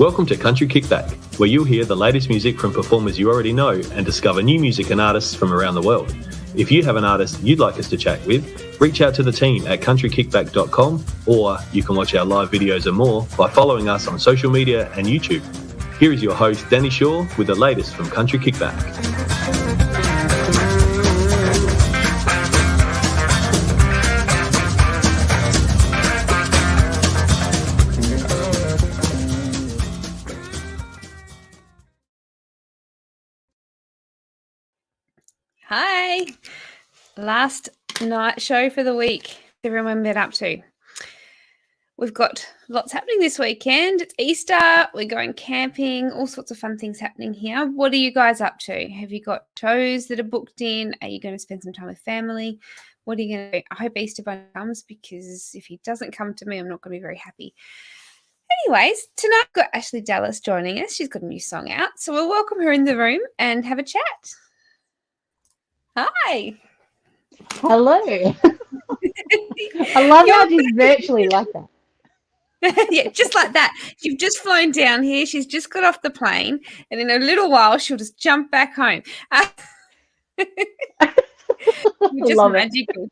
Welcome to Country Kickback, where you'll hear the latest music from performers you already know and discover new music and artists from around the world. If you have an artist you'd like us to chat with, reach out to the team at countrykickback.com, or you can watch our live videos and more by following us on social media and YouTube. Here is your host, Danny Shaw, with the latest from Country Kickback. Hi, last night show for the week. Everyone been up to? We've got lots happening this weekend. It's Easter. We're going camping. All sorts of fun things happening here. What are you guys up to? Have you got shows that are booked in? Are you going to spend some time with family? What are you going to do? I hope Easter Bunny comes, because if he doesn't come to me, I'm not going to be very happy. Anyways, tonight we've got Ashleigh Dallas joining us. She's got a new song out, so we'll welcome her in the room and have a chat. Hi. Hello. I love how she's virtually like that. Yeah, just like that. You've just flown down here. She's just got off the plane, and in a little while she'll just jump back home. Just love magical.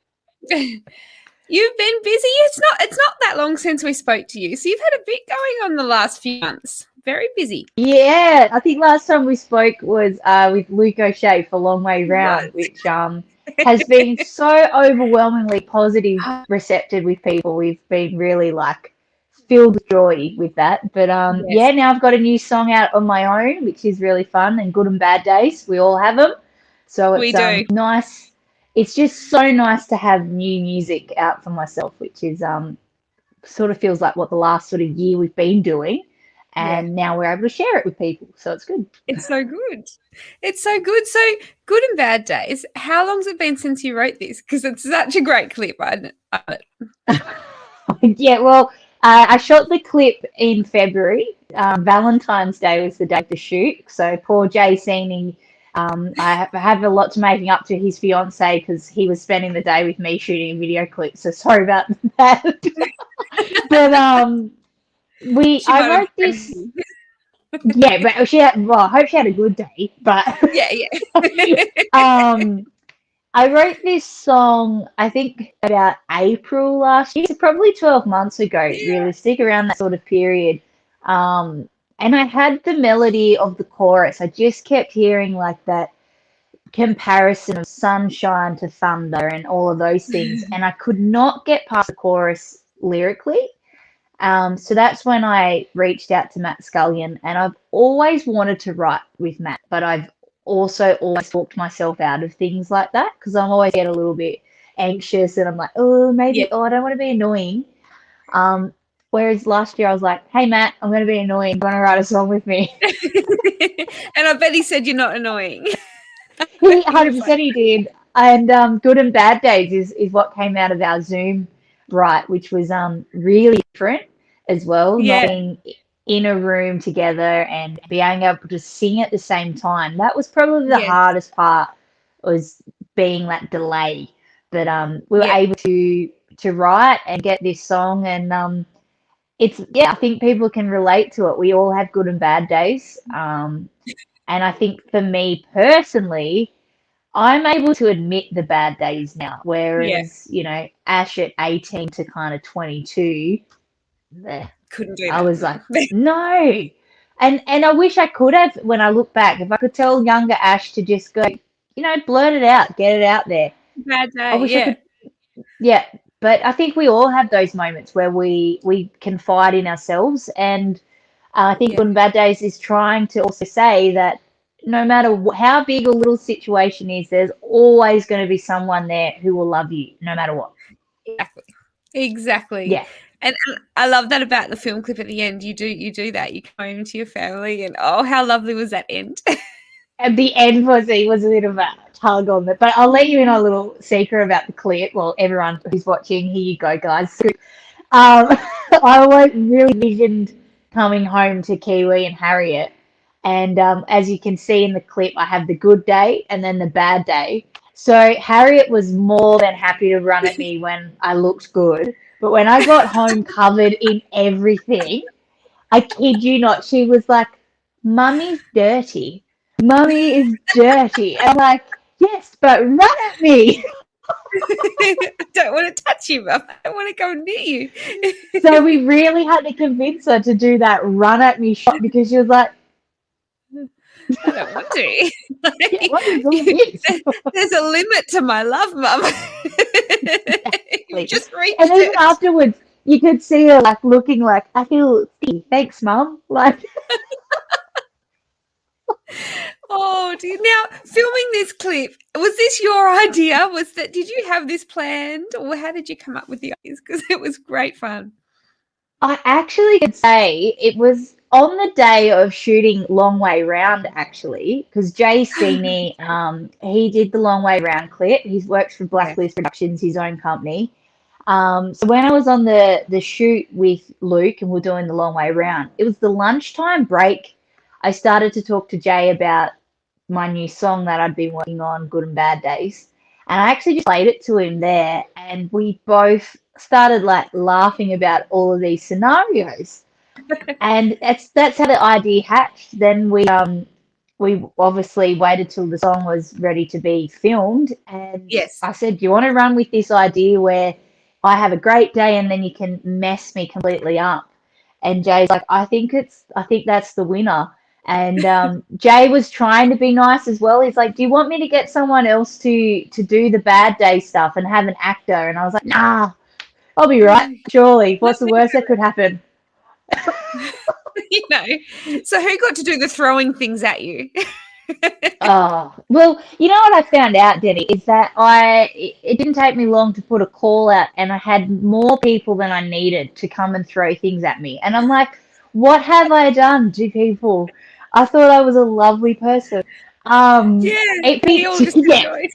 You've been busy. It's not that long since we spoke to you, so you've had a bit going on the last few months. Very busy. Yeah, I think last time we spoke was with Luke O'Shea for Long Way Round, which has been so overwhelmingly positive recepted with people. We've been really filled with joy with that. But Yes. yeah, now I've got a new song out on my own, which is really fun, and good and bad days. We all have them. So it's We do. nice. It's just so nice to have new music out for myself, which is sort of feels like what the last sort of year we've been doing. And now we're able to share it with people. So it's good. It's so good. It's so good. So good and bad days. How long's it been since you wrote this? Because it's such a great clip. Yeah, well, I shot the clip in February. Valentine's Day was the day to shoot. So poor Jay Seeney, I have a lot to making up to his fiance, because he was spending the day with me shooting a video clip. So sorry about that. But I wrote this. Yeah, but I hope she had a good day. But yeah. I wrote this song, I think, about April last year, so probably 12 months ago, realistic, around that sort of period. And I had the melody of the chorus. I just kept hearing that comparison of sunshine to thunder and all of those things, and I could not get past the chorus lyrically. So that's when I reached out to Matt Scullion, and I've always wanted to write with Matt, but I've also always talked myself out of things like that, because I'm always get a little bit anxious, and I'm like, I don't want to be annoying. Whereas last year I was like, hey Matt, I'm going to be annoying. Do you want to write a song with me? And I bet he said you're not annoying. He 100% he did. And Good and Bad Days is what came out of our Zoom which was really different as well. Yeah. Not being in a room together and being able to sing at the same time. That was probably the hardest part, was being that delay. But we were able to write and get this song, and I think people can relate to it. We all have good and bad days. And I think for me personally, I'm able to admit the bad days now, whereas, Ash at 18 to kind of 22, couldn't do that. I was like, no. And I wish I could have, when I look back, if I could tell younger Ash to just go, blurt it out, get it out there. Bad day, I wish I could, but I think we all have those moments where we confide in ourselves, and I think Good and Bad Days is trying to also say that no matter how big or little situation is, there's always going to be someone there who will love you no matter what. Exactly. Yeah. And I love that about the film clip at the end. You do that. You come home to your family, and how lovely was that end? And the end was a little bit tug on it. But I'll let you in a little secret about the clip. Well, everyone who's watching, here you go, guys. I really visioned coming home to Kiwi and Harriet. And as you can see in the clip, I have the good day and then the bad day. So Harriet was more than happy to run at me when I looked good. But when I got home covered in everything, I kid you not. She was like, Mummy's dirty. Mummy is dirty. And I'm like, yes, but run at me. I don't want to touch you, Mum. I don't want to go near you. So we really had to convince her to do that run at me shot because she was like, I don't want to. yeah, what is all this? There's a limit to my love, Mum. You just reached And even it. afterwards, you could see her like looking like, I feel sick. Thanks, Mum. Like, Oh, dear. Now, filming this clip, was this your idea? Did you have this planned, or how did you come up with the ideas? Because it was great fun. I actually could say it was on the day of shooting Long Way Round, actually, because Jay Steeny, he did the Long Way Round clip. He works for Blacklist Productions, his own company. So when I was on the shoot with Luke and we're doing the Long Way Round, it was the lunchtime break. I started to talk to Jay about my new song that I'd been working on, Good and Bad Days. And I actually just played it to him there, and we both started like laughing about all of these scenarios. And that's how the idea hatched. Then we obviously waited till the song was ready to be filmed, and Yes. I said, do you want to run with this idea where I have a great day and then you can mess me completely up? And Jay's like, I think that's the winner. And Jay was trying to be nice as well. He's like, do you want me to get someone else to do the bad day stuff and have an actor? And I was like, nah, I'll be right, surely. What's the worst that could happen? You know, so who got to do the throwing things at you? Oh, well, you know what I found out, Denny, is that it didn't take me long to put a call out, and I had more people than I needed to come and throw things at me. And I'm like, what have I done to people? I thought I was a lovely person. Yeah, we all just yeah. enjoyed.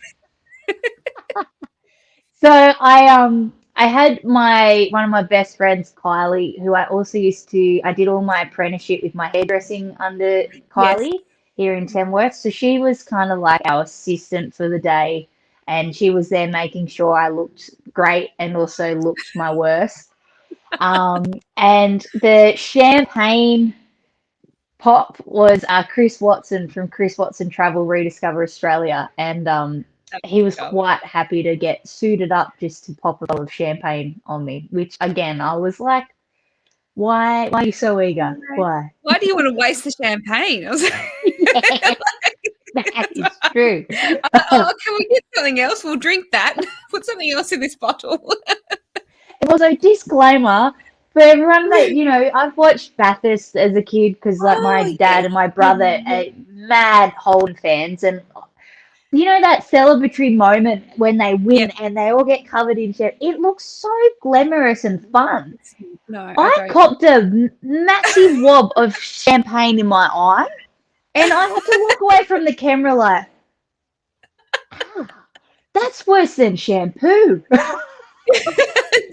So I had one of my best friends, Kylie, who I did all my apprenticeship with my hairdressing under Kylie here in Tamworth. So she was kind of like our assistant for the day, and she was there making sure I looked great and also looked my worst. And the champagne pop was Chris Watson from Chris Watson Travel Rediscover Australia, and he was quite happy to get suited up just to pop a bottle of champagne on me, which again I was like, why are you so eager? Why do you want to waste the champagne? I was yeah, that is true. can we get something else? We'll drink that. Put something else in this bottle. Also, disclaimer for everyone that, you know, I've watched Bathurst as a kid because like my dad and my brother are mad Holden fans, and you know that celebratory moment when they win and they all get covered in shit. It looks so glamorous and fun. No, I copped a massive wob of champagne in my eye, and I had to walk away from the camera like, that's worse than shampoo.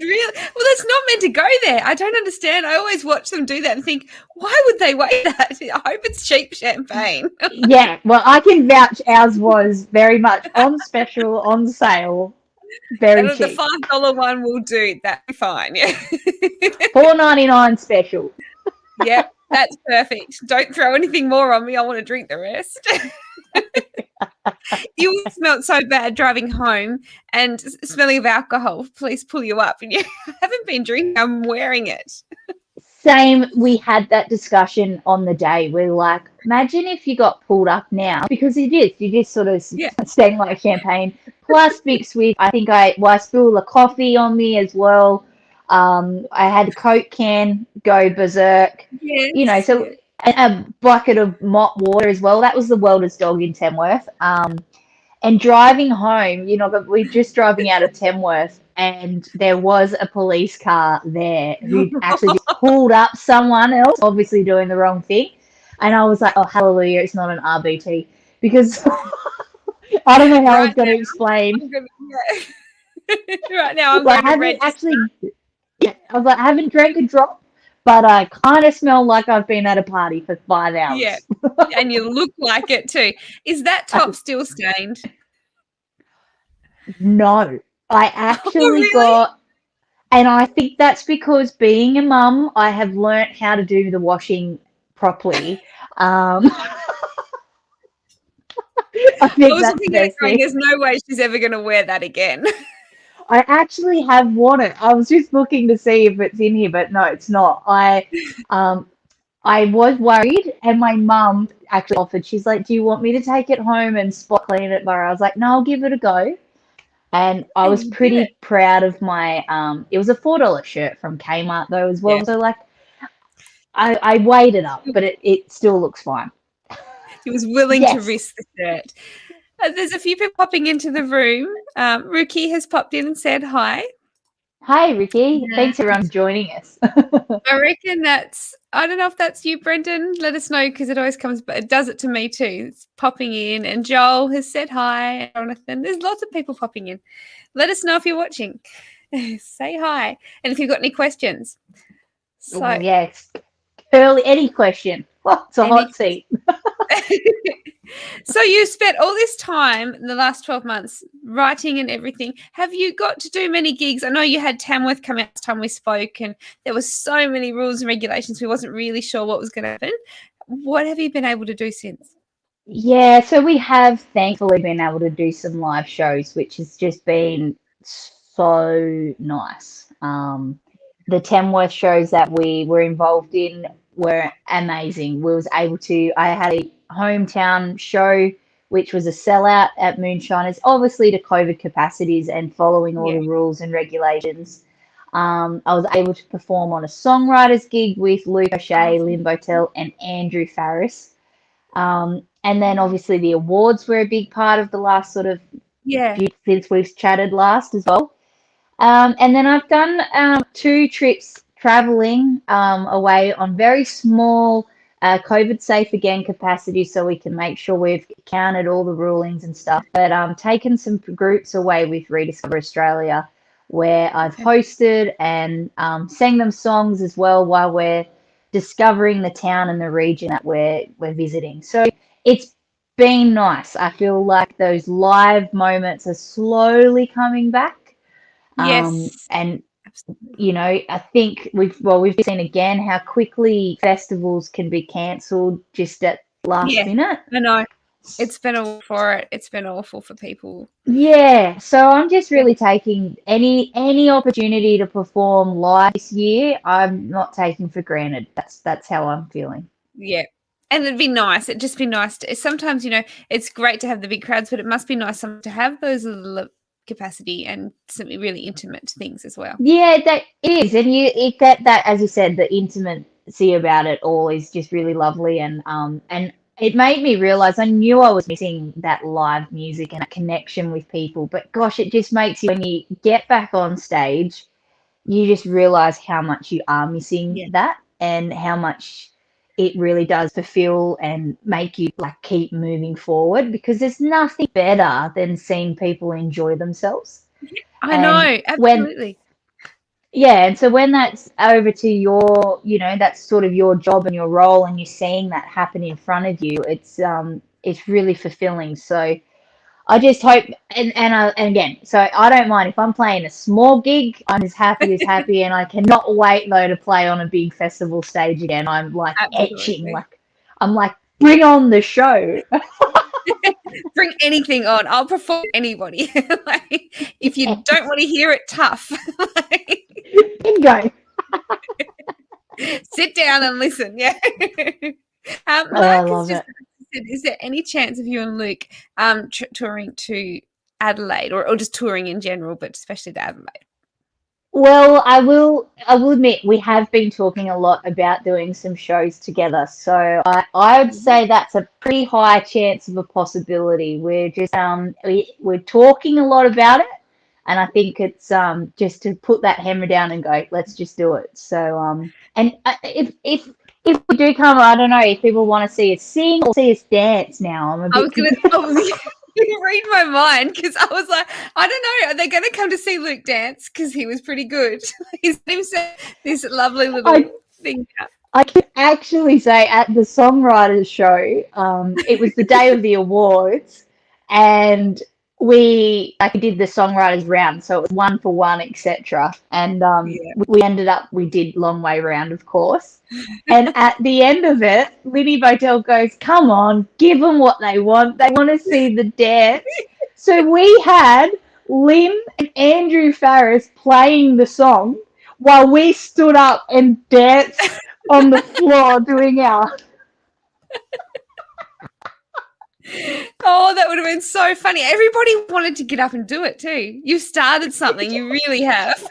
Really? Well, that's not meant to go there. I don't understand. I always watch them do that and think, why would they weigh that? I hope it's cheap champagne. Yeah, well, I can vouch ours was very much on special, on sale, very and cheap. The $5 one will do. That'd be fine. Yeah. $4.99 special. Yep, that's perfect. Don't throw anything more on me. I want to drink the rest. You smelled so bad driving home and smelling of alcohol. Police pull you up and you haven't been drinking. I'm wearing it. Same, we had that discussion on the day. We're like, imagine if you got pulled up now, because you just sort of stank like champagne, plus mixed with, I spilled a coffee on me as well. I had a Coke can go berserk, you know, so a bucket of mop water as well. That was the Welder's dog in Tamworth. And driving home, you know, we're just driving out of Tamworth, and there was a police car there who actually just pulled up someone else, obviously doing the wrong thing. And I was like, oh, hallelujah, it's not an RBT. Because I don't know how I was going to explain. Right now, I haven't drank a drop, but I kind of smell like I've been at a party for 5 hours. Yeah, and you look like it too. Is that top still stained? No. I actually really? And I think that's because being a mum, I have learnt how to do the washing properly. I I think was that's the looking at it best going, thing. there's no way she's ever going to wear that again. I actually have worn it. I was just looking to see if it's in here, but no, it's not. Um I was worried, and my mum actually offered. She's like, "Do you want me to take it home and spot clean it?" But I was like, "No, I'll give it a go." And I And was you did it. pretty proud of my. It was a $4 shirt from Kmart though as Yeah. well. So like, I weighed it up, but it still looks fine. He was willing to Yes. risk the shirt. There's a few people popping into the room. Ruki has popped in and said hi. Hi, Ricky. Yeah. Thanks everyone for joining us. I reckon I don't know if that's you, Brendan. Let us know because it always comes, but it does it to me too. It's popping in. And Joel has said hi. Jonathan. There's lots of people popping in. Let us know if you're watching. Say hi. And if you've got any questions. So, Oh, yes. Early, any question? Oh, it's a any hot seat. So you spent all this time in the last 12 months writing and everything. Have you got to do many gigs? I know you had Tamworth come out last time we spoke, and there was so many rules and regulations. We wasn't really sure what was going to happen. What have you been able to do since? Yeah, so we have thankfully been able to do some live shows, which has just been so nice. The Tamworth shows that we were involved in were amazing. We was able to, I had a hometown show, which was a sellout at Moonshiners, obviously to COVID capacities and following all Yeah. the rules and regulations. I was able to perform on a songwriters gig with Luke O'Shea, Limbo Tell, and Andrew Farris. And then obviously the awards were a big part of the last sort of Yeah. few since we've chatted last as well. And then I've done 2 trips traveling away on very small COVID safe again capacity so we can make sure we've counted all the rulings and stuff. But taken some groups away with Rediscover Australia where I've hosted and sang them songs as well while we're discovering the town and the region that we're visiting. So it's been nice. I feel like those live moments are slowly coming back. Yes. And Absolutely. you know, I think we've seen again how quickly festivals can be cancelled just at last Yeah, minute. I know. It's been awful for it. It's been awful for people. Yeah, so I'm just really taking any opportunity to perform live this year. I'm not taking for granted. That's how I'm feeling. Yeah. And it'd be nice. It'd just be nice to sometimes, it's great to have the big crowds, but it must be nice to have those little capacity and some really intimate things as well. Yeah, that is, and you get that, as you said, the intimacy about it all is just really lovely, and it made me realize I knew I was missing that live music and that connection with people, but gosh, it just makes you when you get back on stage, you just realize how much you are missing Yeah. that and how much it really does fulfill and make you like keep moving forward because there's nothing better than seeing people enjoy themselves. I And know, when absolutely. yeah, and so when that's over to your, that's sort of your job and your role, and you're seeing that happen in front of you, it's really fulfilling. So I just hope, and again, so I don't mind if I'm playing a small gig. I'm as happy, and I cannot wait though to play on a big festival stage again. I'm like etching, Absolutely. I'm like, bring on the show. Bring anything on. I'll perform anybody. Like, if you don't want to hear it, tough. Bingo. Sit down and listen. Yeah. I Mark has love just it. said, is there any chance of you and Luke touring to Adelaide or just touring in general, but especially to Adelaide? Well, I will admit we have been talking a lot about doing some shows together. So I would say that's a pretty high chance of a possibility. We're just we're talking a lot about it, and I think it's just to put that hammer down and go, let's just do it. So and if we do come, I don't know if people want to see us sing or see us dance. Now I'm a bit I was you read my mind because I was like, I don't know, are they going to come to see Luke dance because he was pretty good? He's this lovely little thing. I can actually say at the songwriters show, it was the day of the awards, and we did the songwriters round, so it was 1 for 1, etc. And we did Long Way Round, of course. And at the end of it, Linny Botel goes, "Come on, give them what they want. They want to see the dance." So we had Lynn and Andrew Farris playing the song while we stood up and danced on the floor doing our. Oh, that would have been so funny. Everybody wanted to get up and do it too. You've started something. You really have.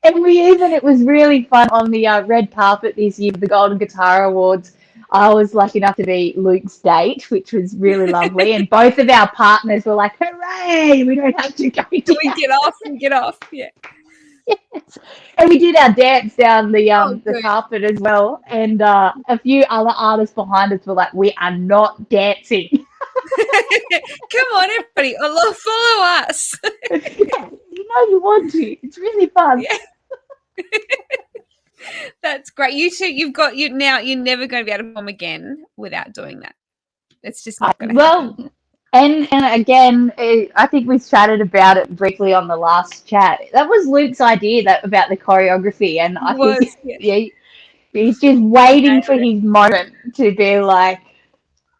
And it was really fun on the red carpet this year, the Golden Guitar Awards. I was lucky enough to be Luke's date, which was really lovely. And both of our partners were like, "Hooray, we don't have to go down." We get off. Yeah. Yes. And we did our dance down the carpet as well. And a few other artists behind us were like, "We are not dancing." Come on, everybody, follow us. Yeah, you want to. It's really fun. Yeah. That's great. You two, you're never going to be able to perform again without doing that. It's just not going to happen. And again, I think we chatted about it briefly on the last chat. That was Luke's idea about the choreography, and I think he's just waiting for his moment to be like,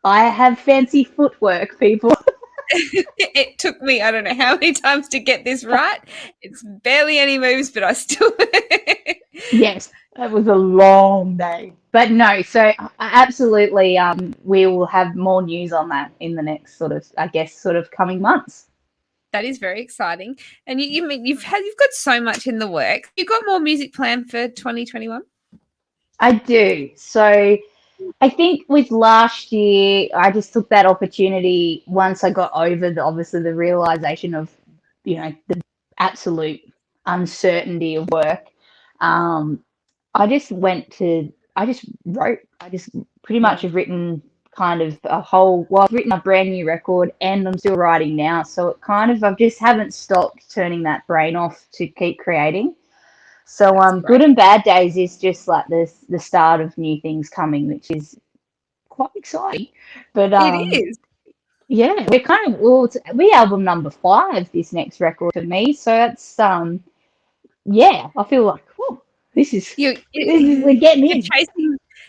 "I have fancy footwork, people." It took me, I don't know how many times to get this right. It's barely any moves, but I still. Yes, that was a long day. But no, so absolutely, we will have more news on that in the next sort of coming months. That is very exciting. And you've got so much in the work. You've got more music planned for 2021? I do. So I think with last year, I just took that opportunity once I got over the realization of, the absolute uncertainty of work. I just wrote. I just pretty much have written kind of I've written a brand new record and I'm still writing now. So I just haven't stopped turning that brain off to keep creating. So Good and Bad Days is just like the start of new things coming, which is quite exciting. But it is. Yeah, we're album number 5 this next record for me. So it's I feel like we're getting in.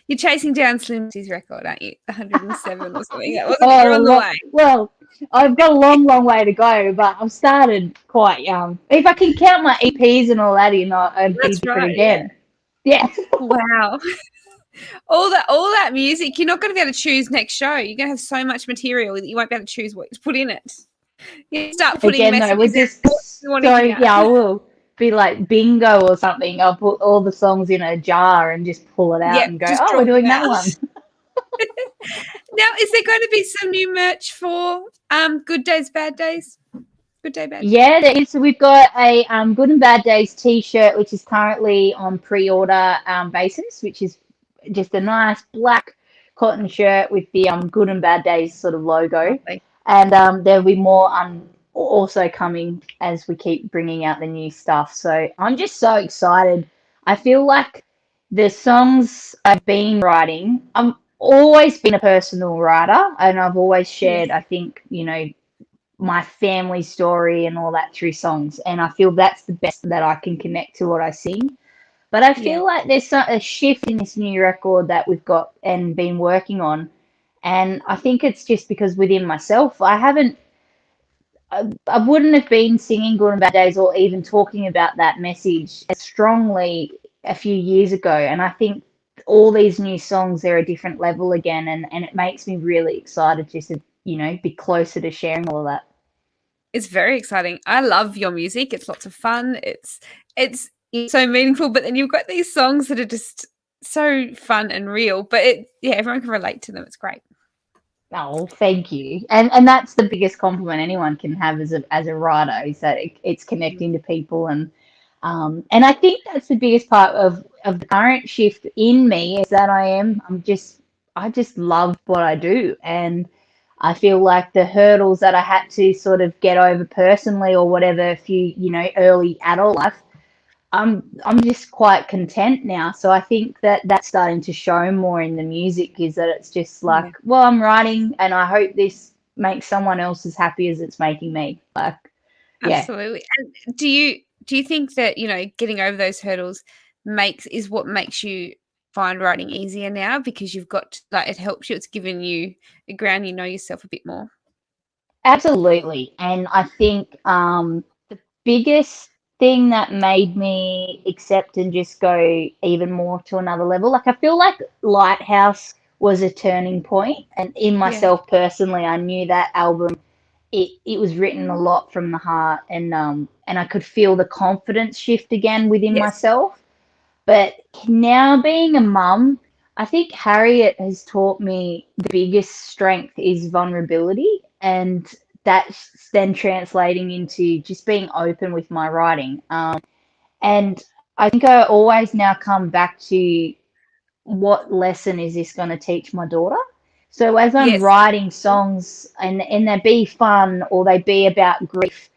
You're chasing down Slimsy's record, aren't you? 107 or something. That wasn't you're on the way. Well, I've got a long way to go, but I've started quite young. If I can count my EPs and all that in, I'd be different again. Yeah. Wow. All that music, you're not going to be able to choose next show. You're going to have so much material that you won't be able to choose what to put in it. You start putting messages. I will be like bingo or something. I'll put all the songs in a jar and just pull it out and go, we're doing that one. Now, is there going to be some new merch for Good Days, Bad Days? Good Day, Bad Day? Yeah, there is. So we've got a Good and Bad Days t-shirt, which is currently on pre-order basis, which is just a nice black cotton shirt with the Good and Bad Days sort of logo. Lovely. And there'll be more also coming as we keep bringing out the new stuff. So I'm just so excited. I feel like the songs I've been writing, I've always been a personal writer and I've always shared, I think, my family story and all that through songs. And I feel that's the best that I can connect to what I sing. But I feel like there's a shift in this new record that we've got and been working on. And I think it's just because within myself, I wouldn't have been singing Good and Bad Days or even talking about that message as strongly a few years ago. And I think all these new songs, they're a different level again. And it makes me really excited just to, be closer to sharing all of that. It's very exciting. I love your music. It's lots of fun. It's so meaningful, but then you've got these songs that are just so fun and real, but everyone can relate to them. It's great. Oh, thank you. And that's the biggest compliment anyone can have as a writer is that it's connecting to people. And I think that's the biggest part of the current shift in me is that I just love what I do. And I feel like the hurdles that I had to sort of get over personally or whatever early adult life, I'm just quite content now. So I think that's starting to show more in the music is that it's just like, well, I'm writing and I hope this make someone else as happy as it's making me. Like, yeah. Absolutely. And do you think that, you know, getting over those hurdles is what makes you find writing easier now, because you've got, like, it helps you, it's given you a ground, you know yourself a bit more? Absolutely. And I think the biggest thing that made me accept and just go even more to another level, like I feel like Lighthouse was a turning point. And in myself personally, I knew that album, it was written a lot from the heart, and I could feel the confidence shift again within myself. But now being a mum, I think Harriet has taught me the biggest strength is vulnerability, and that's then translating into just being open with my writing. And I think I always now come back to what lesson is this going to teach my daughter? So as I'm writing songs and they be fun or they be about grief,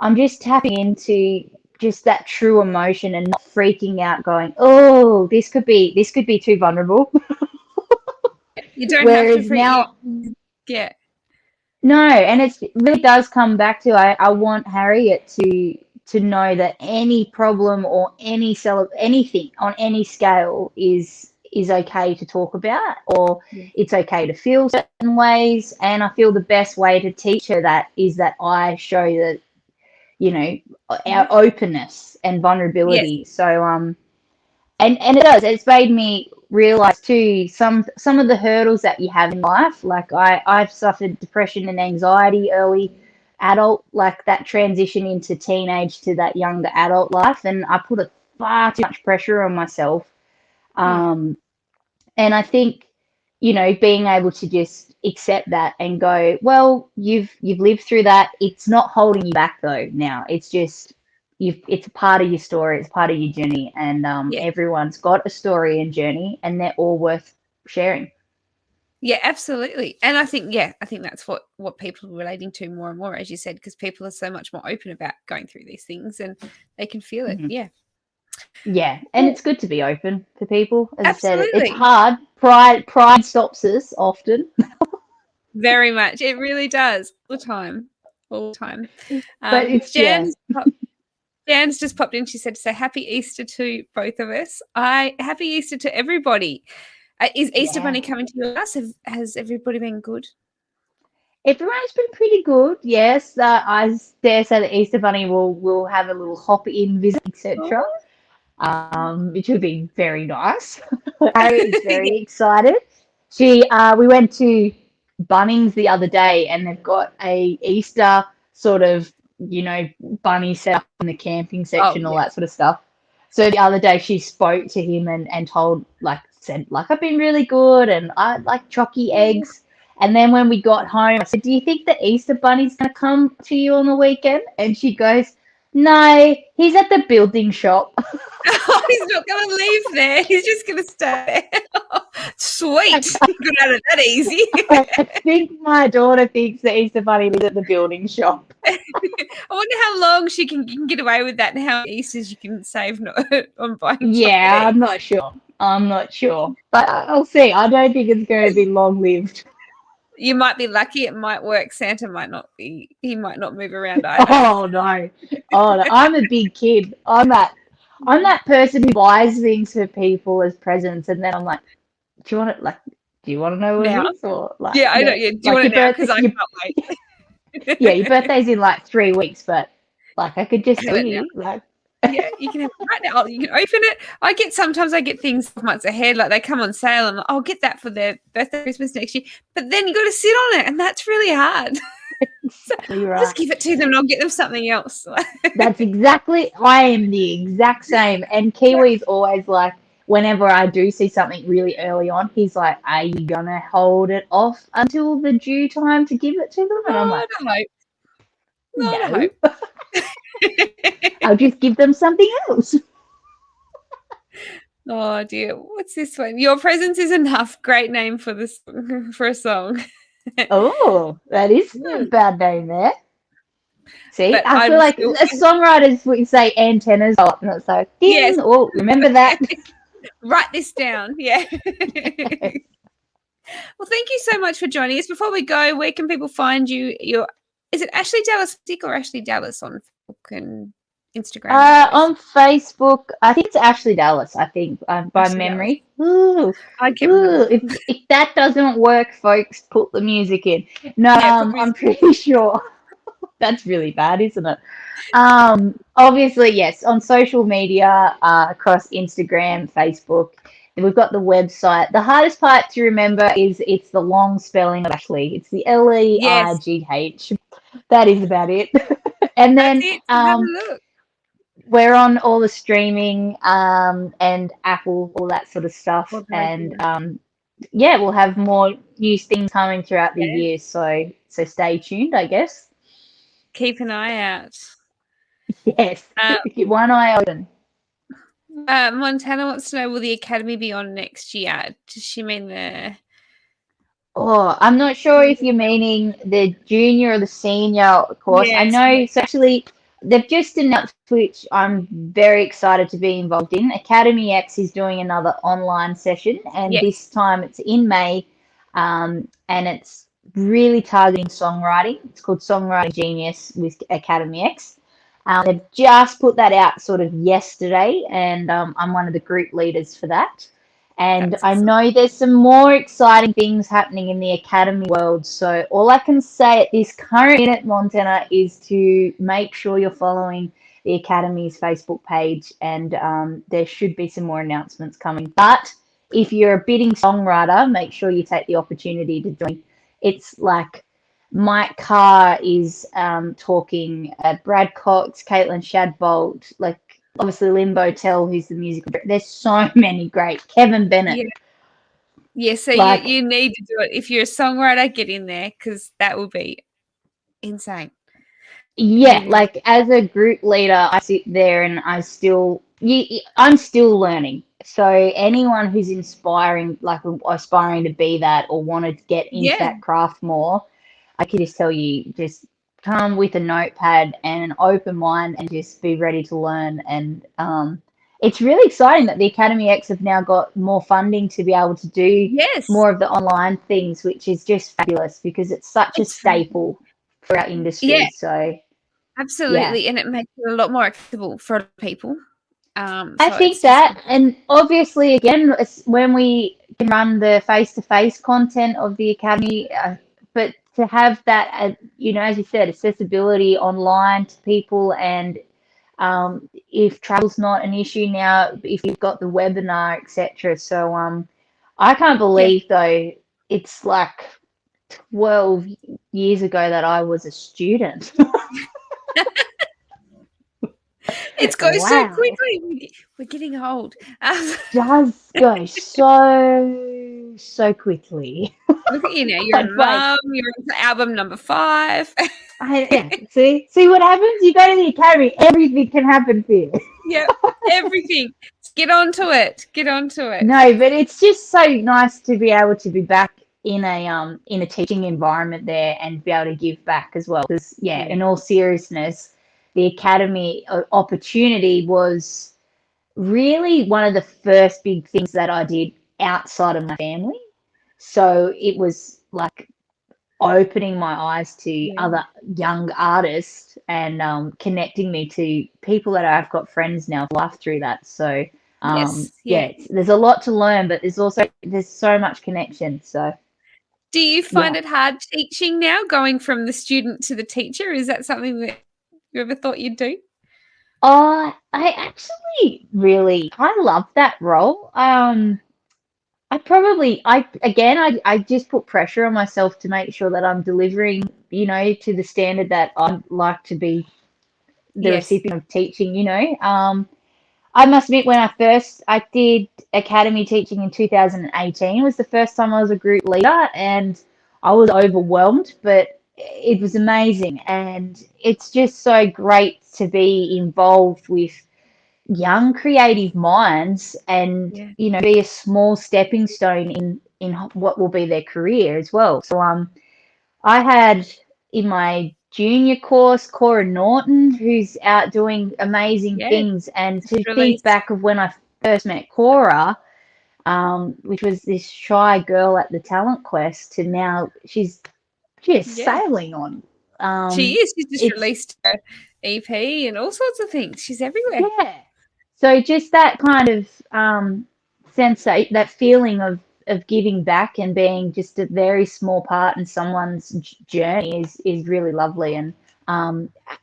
I'm just tapping into just that true emotion and not freaking out going, oh, this could be too vulnerable. You don't Whereas have to now, no, and it really does come back to I want Harriet to know that any problem or anything on any scale is okay to talk about, or it's okay to feel certain ways. And I feel the best way to teach her that is that I show that, you know, our openness and vulnerability. So and it's made me realize too some of the hurdles that you have in life. Like I've suffered depression and anxiety early adult, like that transition into teenage to that younger adult life, and I put far too much pressure on myself. And I think, you know, being able to just accept that and go, well, you've lived through that. It's not holding you back though now. It's just it's a part of your story, it's part of your journey, and everyone's got a story and journey, and they're all worth sharing. Yeah, absolutely. And I think that's what people are relating to more and more, as you said, because people are so much more open about going through these things and they can feel it. Yeah, and it's good to be open to people. As Absolutely. I said, it's hard. Pride stops us often. Very much. It really does. All the time. But it's Jan's just popped in. She said to say happy Easter to both of us. Happy Easter to everybody. Is Easter Bunny coming to your house? Has everybody been good? Everyone's been pretty good. Yes, I dare say the Easter Bunny will have a little hop in visit, etc. Which would be very nice. Harriet is very excited. We went to Bunnings the other day, and they've got a Easter sort of, you know, bunny set up in the camping section, all that sort of stuff. So the other day she spoke to him and said I've been really good and I like chalky eggs. And then when we got home, I said, do you think the Easter Bunny's going to come to you on the weekend? And she goes, no, he's at the building shop. Oh, he's not going to leave there. He's just going to stay there. Sweet. Got out of that easy. I think my daughter thinks the Easter Bunny lives at the building shop. I wonder how long you can get away with that and how many Easters you can save on buying Yeah, I'm not sure. But I'll see. I don't think it's going to be long-lived. You might be lucky. It might work. Santa might not be. He might not move around either. Oh no! I'm a big kid. I'm that person who buys things for people as presents, and then I'm like, do you want it? Like, do you want to know what it is? Or like, I know. Yeah. Do you want it now? Because I can't wait. Yeah, your birthday's in like 3 weeks, but like I could just see you. Like, yeah, you can have it right now. You can open it. Sometimes I get things months ahead, like they come on sale, and I'll get that for their birthday, Christmas next year. But then you got to sit on it, and that's really hard. Exactly right. Just give it to them, and I'll get them something else. That's exactly. I am the exact same. And Kiwi's always like, whenever I do see something really early on, he's like, "Are you gonna hold it off until the due time to give it to them?" And I'm like, "No." I'll just give them something else. Oh dear, what's this one? Your presence is enough. Great name for a song. Oh, that is a bad name there. See, but I feel like as songwriters we say antennas up, and it's like, yes. Oh, remember that. Write this down. Yeah. Well, thank you so much for joining us. Before we go, where can people find you? Is it Ashleigh Dallas Music or Ashleigh Dallas on Facebook and Instagram? On Facebook, I think it's Ashleigh Dallas, I think, by Ashleigh Dallas. memory. Ooh, I can't remember. if that doesn't work, folks, put the music in. No, Yeah, I'm pretty sure. That's really bad, isn't it? Obviously, yes, on social media, across Instagram, Facebook, and we've got the website. The hardest part to remember is it's the long spelling of Ashleigh. It's the Yes, Leigh. That is about it. And that's then it. So have a look. we're on all the streaming and Apple, all that sort of stuff. Well, And yeah, we'll have more new things coming throughout the Yeah. year. So stay tuned, I guess. Keep an eye out. Yes, keep one eye open. Montana wants to know, will the Academy be on next year? Does she mean the... Oh, I'm not sure if you're meaning the junior or the senior course. I Yes. know it's actually, they've just announced, which I'm very excited to be involved in. Academy X is doing another online session, and Yes. this time it's in May, and it's really targeting songwriting. It's called Songwriting Genius with Academy X. They've just put that out sort of yesterday, and I'm one of the group leaders for that. And That's I awesome. know there's some more exciting things happening in the Academy world. So all I can say at this current minute, Montana, is to make sure you're following the Academy's Facebook page, and there should be some more announcements coming. But if you're a bidding songwriter, make sure you take the opportunity to join. It's like Mike Carr is talking, Brad Cox, Caitlin Shadbolt, like obviously Limbo Tell, who's the musical director. There's so many great. Kevin Bennett. Yeah. Yeah, so Like- you need to do it. If you're a songwriter, get in there, because that will be insane. Yeah, Really. like as a group leader, I sit there and I'm still learning. So anyone who's inspiring, like aspiring to be that or want to get into Yeah. that craft more, I can just tell you, just come with a notepad and an open mind and just be ready to learn. And it's really exciting that the Academy X have now got more funding to be able to do Yes. more of the online things, which is just fabulous because it's such a staple for our industry. Yeah. So absolutely, and it makes it a lot more accessible for other people. I so think it's that, and obviously, again, it's when we can run the face-to-face content of the Academy, but to have that, as you said, accessibility online to people, and if travel's not an issue now, if you've got the webinar, etc. So I can't believe though it's like 12 years ago that I was a student. It goes so Wow. quickly. We're getting old. Does go so quickly. Look at you now. You're a mum. You're on to album number 5. See what happens? You go to the Academy, everything can happen for you. Yeah, everything. Get onto it. No, but it's just so nice to be able to be back in a teaching environment there and be able to give back as well. Because in all seriousness, the Academy opportunity was really one of the first big things that I did outside of my family. So it was like opening my eyes to other young artists and connecting me to people that I've got friends now for life through that. So there's a lot to learn, but there's so much connection. So do you find it hard teaching now, going from the student to the teacher? Is that something that you ever thought you'd do? I actually I love that role. I just put pressure on myself to make sure that I'm delivering, to the standard that I'd like to be the recipient of teaching, I must admit, when I did Academy teaching in 2018, it was the first time I was a group leader, and I was overwhelmed, but it was amazing. And it's just so great to be involved with young creative minds and be a small stepping stone in what will be their career as well. So I had in my junior course Cora Norton, who's out doing amazing things, and to think back of when I first met Cora, which was this shy girl at the talent quest to now she's sailing on. She is. She's just It's released her EP and all sorts of things. She's everywhere. yeah. So just that kind of that feeling of giving back and being just a very small part in someone's journey is really lovely. And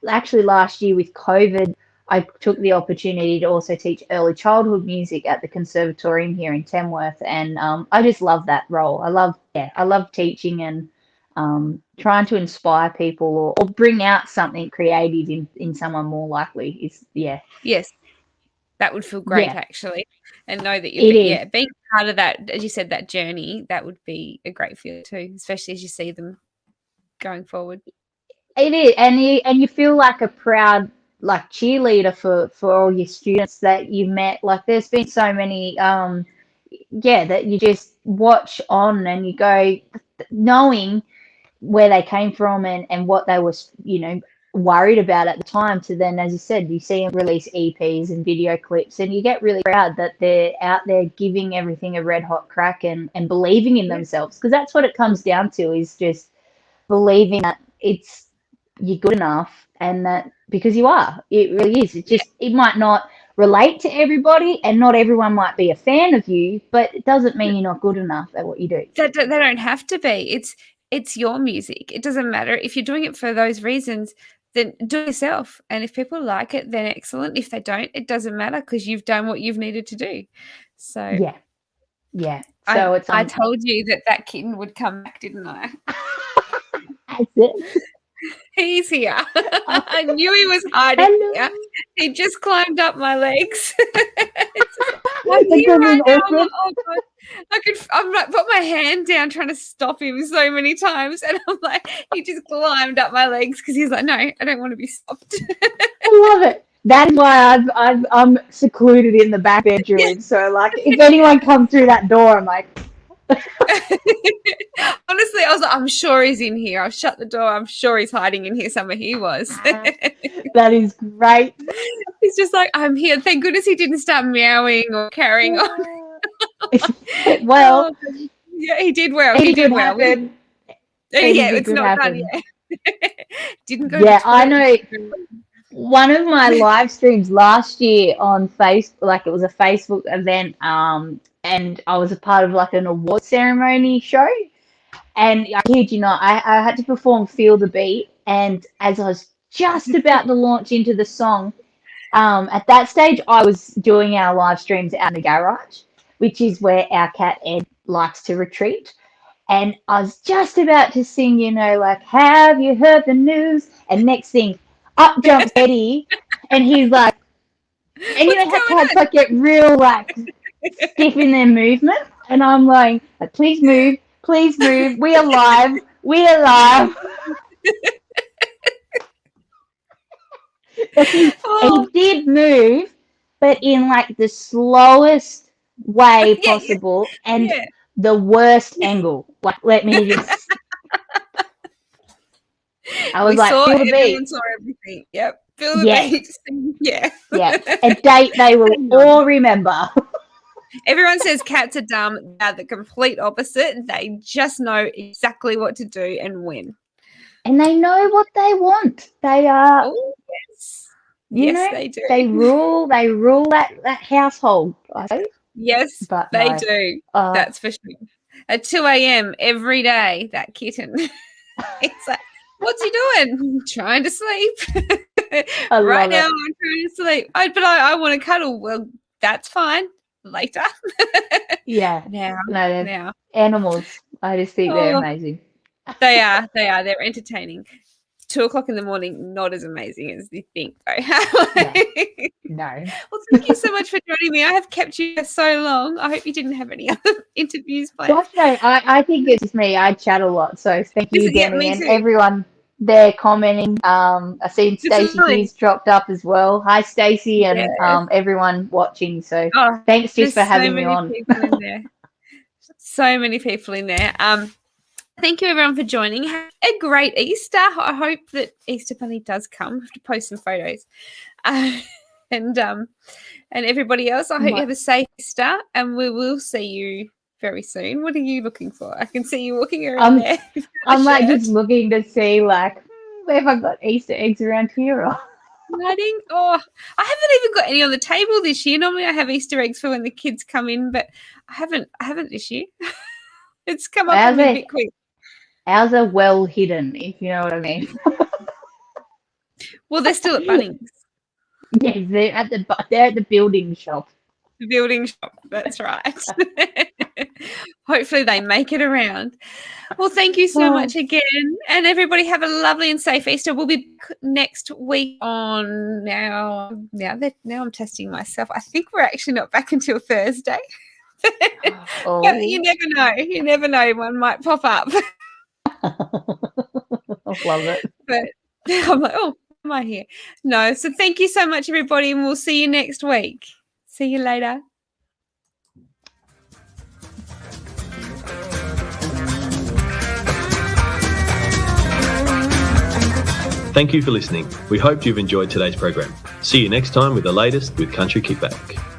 actually last year with COVID, I took the opportunity to also teach early childhood music at the conservatorium here in Tamworth, and I just love that role. I love teaching and trying to inspire people or bring out something creative in someone more likely is Yes, that would feel great actually, and know that you're being part of that, as you said, that journey. That would be a great feel too, especially as you see them going forward. It is, and you feel like a proud cheerleader for all your students that you've met. Like there's been so many that you just watch on and you go knowing where they came from and what they were worried about at the time, to then, as you said, you see them release EPs and video clips and you get really proud that they're out there giving everything a red hot crack and believing in themselves, because that's what it comes down to, is just believing that you're good enough, and that because you are, it really is. It just it might not relate to everybody and not everyone might be a fan of you, but it doesn't mean you're not good enough at what you do. They don't have to be. It's your music. It doesn't matter if you're doing it for those reasons. Then do it yourself, and if people like it, then excellent. If they don't, it doesn't matter, because you've done what you've needed to do. So So I told you that kitten would come back, didn't I? That's it. He's here. I knew he was hiding here. He just climbed up my legs. I'm here right now. Oh God. I'm like put my hand down trying to stop him so many times, and I'm like, he just climbed up my legs because he's like, no, I don't want to be stopped. I love it. That's why I'm secluded in the back bedroom. So if anyone comes through that door, I'm like. Honestly, I was like, I'm sure he's in here. I'll shut the door. I'm sure he's hiding in here somewhere. He was. That is great. He's just like, I'm here. Thank goodness he didn't start meowing or carrying on. Well, he did well. He did well. It's not done yet. Didn't go. Yeah, I know. One of my live streams last year on Facebook, it was a Facebook event, and I was a part of an award ceremony show. And I kid you not, I had to perform Feel the Beat. And as I was just about to launch into the song, at that stage, I was doing our live streams out in the garage, which is where our cat Ed likes to retreat. And I was just about to sing, have you heard the news? And next thing, up jumps Eddie, and he's like, and how cats get real stiff in their movement, and I'm like, please move, we are live. And he did move, but in the slowest way possible and the worst angle. Let me just. I was feel the beat. Saw everything. Yep. Feel the beat. Yeah. Yeah. A date they will all remember. Everyone says cats are dumb. They're the complete opposite. They just know exactly what to do and when. And they know what they want. They are. Oh, yes. Yes, they do. They rule that household. Yes, but they do. That's for sure. At 2 a.m. every day, that kitten. It's like, what's he doing? Trying to sleep. Right now, I'm trying to sleep. But I want to cuddle. Well, that's fine. Later. Yeah. Now. Animals. I just think they're amazing. They are. They're entertaining. 2 o'clock in the morning, not as amazing as you think, though. No. Well, thank you so much for joining me. I have kept you for so long. I hope you didn't have any other interviews planned. Gosh, no, I think it's just me. I chat a lot. So thank you, Denny, and everyone there commenting. I've seen Stacey Hughes dropped up as well. Hi, Stacey, and everyone watching. So thanks just for having me on. So many people in there. Thank you, everyone, for joining. Have a great Easter. I hope that Easter Bunny does come. I have to post some photos. And everybody else, I hope you have a safe Easter, and we will see you very soon. What are you looking for? I can see you walking around there. I'm like just looking to see like if I've got Easter eggs around here. Or... Exciting. Oh, I haven't even got any on the table this year. Normally I have Easter eggs for when the kids come in, but I haven't this year. It's come up on me a bit quick. Ours are well hidden, if you know what I mean. Well, they're still at Bunnings. Yes, they're at the building shop. The building shop, that's right. Hopefully they make it around. Well, thank you so much again. And everybody have a lovely and safe Easter. We'll be next week on now I'm testing myself. I think we're actually not back until Thursday. But you never know. You never know. One might pop up. I love it. But I'm like, oh, am I here? No. So thank you so much, everybody, and we'll see you next week. See you later. Thank you for listening. We hope you've enjoyed today's program. See you next time with the latest with Country Kickback.